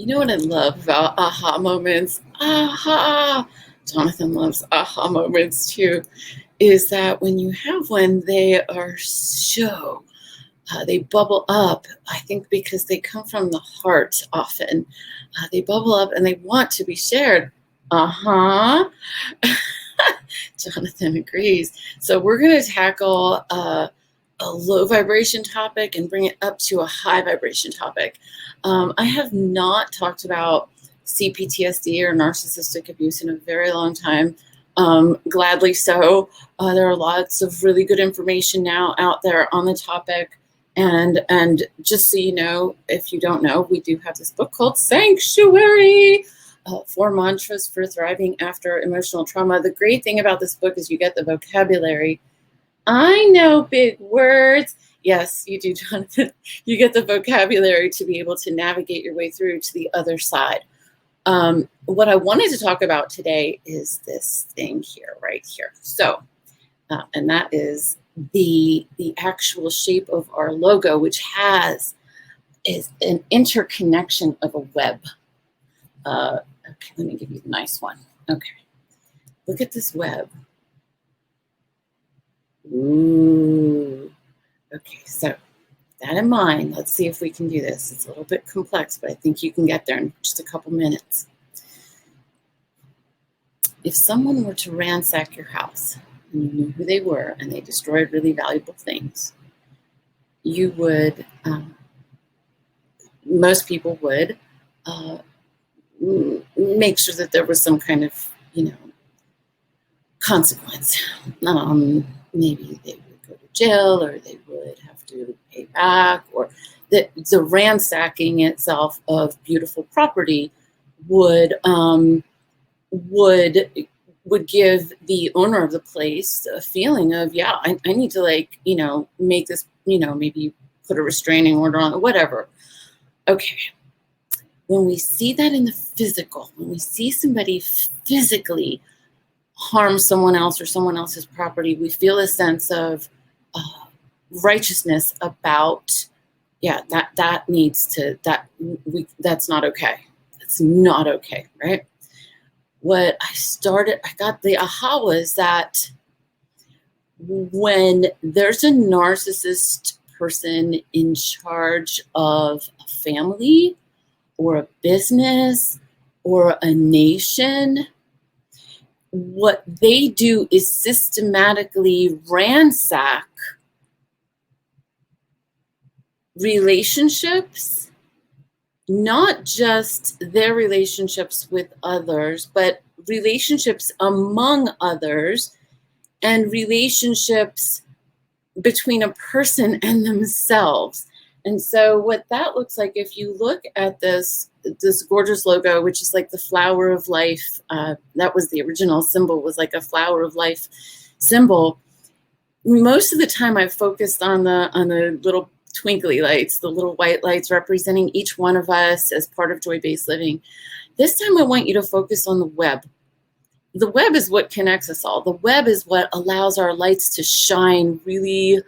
You know what I love about aha moments? Aha! Jonathan loves aha moments too. Is that when you have one, they are so, they bubble up, I think because they come from the heart often. They bubble up and they want to be shared. Uh-huh. Jonathan agrees. So we're going to tackle a low vibration topic and bring it up to a high vibration topic. I have not talked about CPTSD or narcissistic abuse in a very long time. Gladly so. There are lots of really good information now out there on the topic. And just so you know, if you don't know, we do have this book called Sanctuary, 4 Mantras for Thriving After Emotional Trauma. The great thing about this book is you get the vocabulary. I know big words. Yes, you do, Jonathan. You get the vocabulary to be able to navigate your way through to the other side. What I wanted to talk about today is this thing here, right here. So, and that is the actual shape of our logo, which is an interconnection of a web. Okay, let me give you the nice one. Okay, look at this web. Ooh. Okay, so that in mind, let's see if we can do this. It's a little bit complex, but I think you can get there in just a couple minutes. If someone were to ransack your house and you knew who they were and they destroyed really valuable things, you would, most people would make sure that there was some kind of, consequence. Maybe they would go to jail, or they would have to pay back, or the ransacking itself of beautiful property would give the owner of the place a feeling of, yeah, I need to make this, maybe put a restraining order on it, whatever. Okay. When we see that in the physical, when we see somebody physically harm someone else or someone else's property, we feel a sense of righteousness about, that's not okay. It's not okay, right? I got the aha was that when there's a narcissist person in charge of a family or a business or a nation, what they do is systematically ransack relationships, not just their relationships with others, but relationships among others and relationships between a person and themselves. And so what that looks like, if you look at this gorgeous logo, which is like the flower of life, that was the original symbol, was like a flower of life symbol. Most of the time I've focused on the little twinkly lights, the little white lights representing each one of us as part of joy-based living. This time I want you to focus on the web. The web is what connects us all. The web is what allows our lights to shine really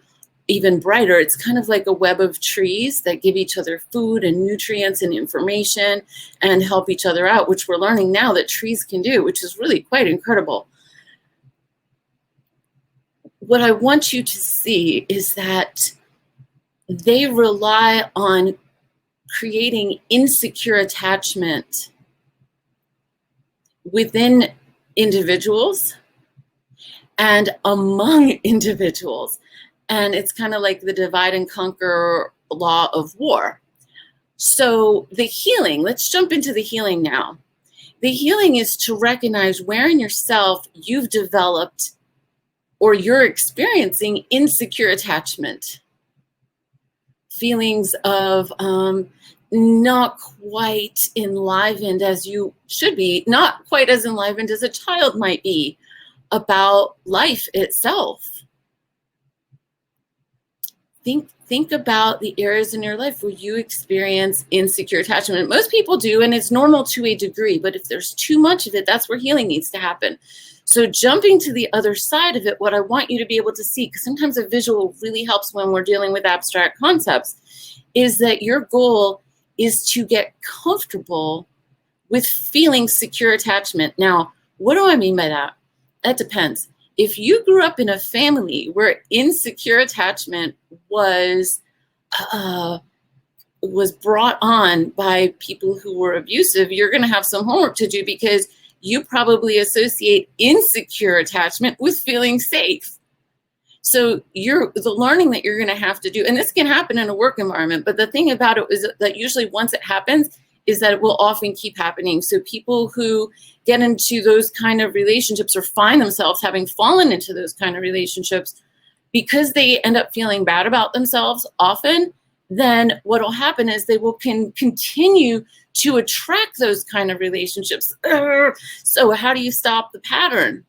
even brighter. It's kind of like a web of trees that give each other food and nutrients and information and help each other out, which we're learning now that trees can do, which is really quite incredible. What I want you to see is that they rely on creating insecure attachment within individuals and among individuals. And it's kind of like the divide and conquer law of war. So the healing, let's jump into the healing now. The healing is to recognize where in yourself you've developed or you're experiencing insecure attachment. Feelings of not quite enlivened as you should be, not quite as enlivened as a child might be about life itself. Think about the areas in your life where you experience insecure attachment. Most people do, and it's normal to a degree, but if there's too much of it, that's where healing needs to happen. So jumping to the other side of it, what I want you to be able to see, because sometimes a visual really helps when we're dealing with abstract concepts, is that your goal is to get comfortable with feeling secure attachment. Now, what do I mean by that? That depends. If you grew up in a family where insecure attachment was brought on by people who were abusive, you're going to have some homework to do, because you probably associate insecure attachment with feeling safe. So the learning that you're going to have to do, and this can happen in a work environment, but the thing about it is that usually once it happens, is that it will often keep happening. So people who get into those kind of relationships or find themselves having fallen into those kind of relationships, because they end up feeling bad about themselves often, then what will happen is they will continue to attract those kind of relationships. So how do you stop the pattern?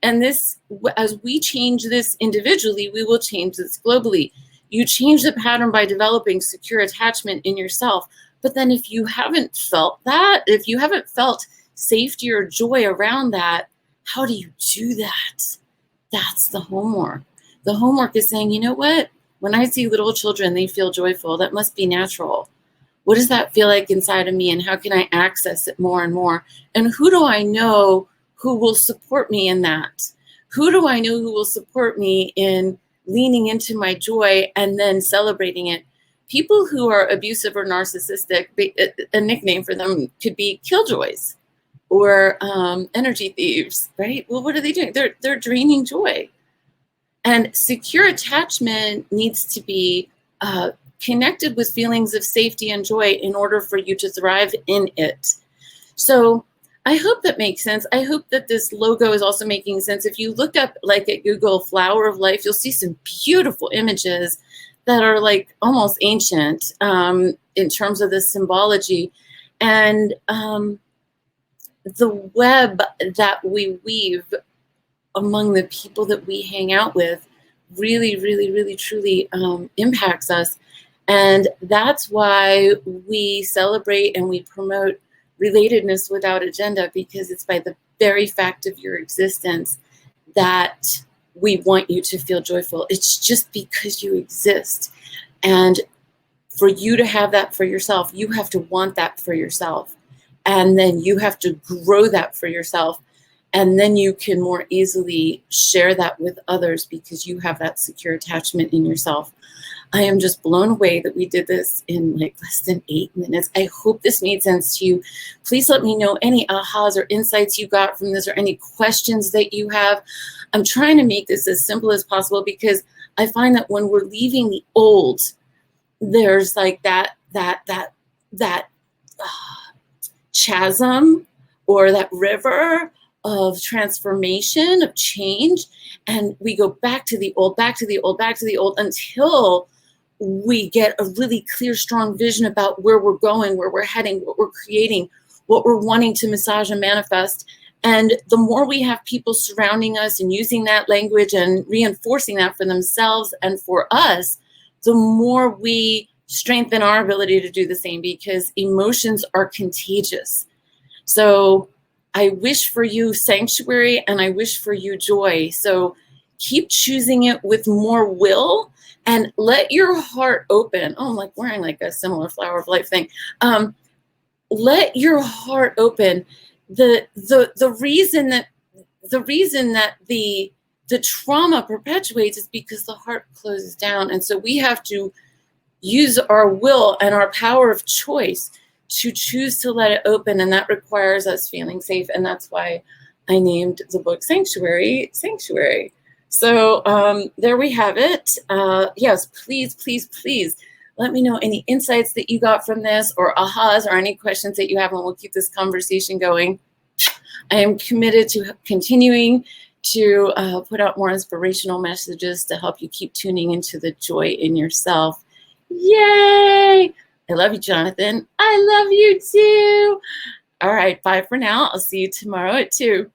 And this, as we change this individually, we will change this globally. You change the pattern by developing secure attachment in yourself. But then if you haven't felt that, if you haven't felt safety or joy around that, how do you do that? That's the homework. The homework is saying, you know what? When I see little children, they feel joyful. That must be natural. What does that feel like inside of me? And how can I access it more and more? And who do I know who will support me in that? Who do I know who will support me in leaning into my joy and then celebrating it? People who are abusive or narcissistic, a nickname for them could be killjoys or energy thieves, right? Well, what are they doing? They're draining joy. And secure attachment needs to be connected with feelings of safety and joy in order for you to thrive in it. So I hope that makes sense. I hope that this logo is also making sense. If you look up like at Google Flower of Life, you'll see some beautiful images that are like almost ancient in terms of the symbology. And the web that we weave among the people that we hang out with really, really, really, truly impacts us. And that's why we celebrate and we promote relatedness without agenda, because it's by the very fact of your existence that we want you to feel joyful. It's just because you exist. And for you to have that for yourself, you have to want that for yourself. And then you have to grow that for yourself. And then you can more easily share that with others because you have that secure attachment in yourself. I am just blown away that we did this in like less than 8 minutes. I hope this made sense to you. Please let me know any ahas or insights you got from this or any questions that you have. I'm trying to make this as simple as possible because I find that when we're leaving the old, there's like that chasm or that river of transformation, of change, and we go back to the old, back to the old, back to the old until we get a really clear, strong vision about where we're going, where we're heading, what we're creating, what we're wanting to massage and manifest. And the more we have people surrounding us and using that language and reinforcing that for themselves and for us, the more we strengthen our ability to do the same, because emotions are contagious. So I wish for you sanctuary and I wish for you joy. So keep choosing it with more will and let your heart open. Oh, I'm like wearing like a similar Flower of Life thing. Let your heart open. The reason that the trauma perpetuates is because the heart closes down. And so we have to use our will and our power of choice to choose to let it open. And that requires us feeling safe. And that's why I named the book Sanctuary. So there we have it. Yes, please, please, please let me know any insights that you got from this or ahas or any questions that you have, and we'll keep this conversation going. I am committed to continuing to put out more inspirational messages to help you keep tuning into the joy in yourself. Yay! I love you, Jonathan. I love you too. All right, bye for now. I'll see you tomorrow at 2.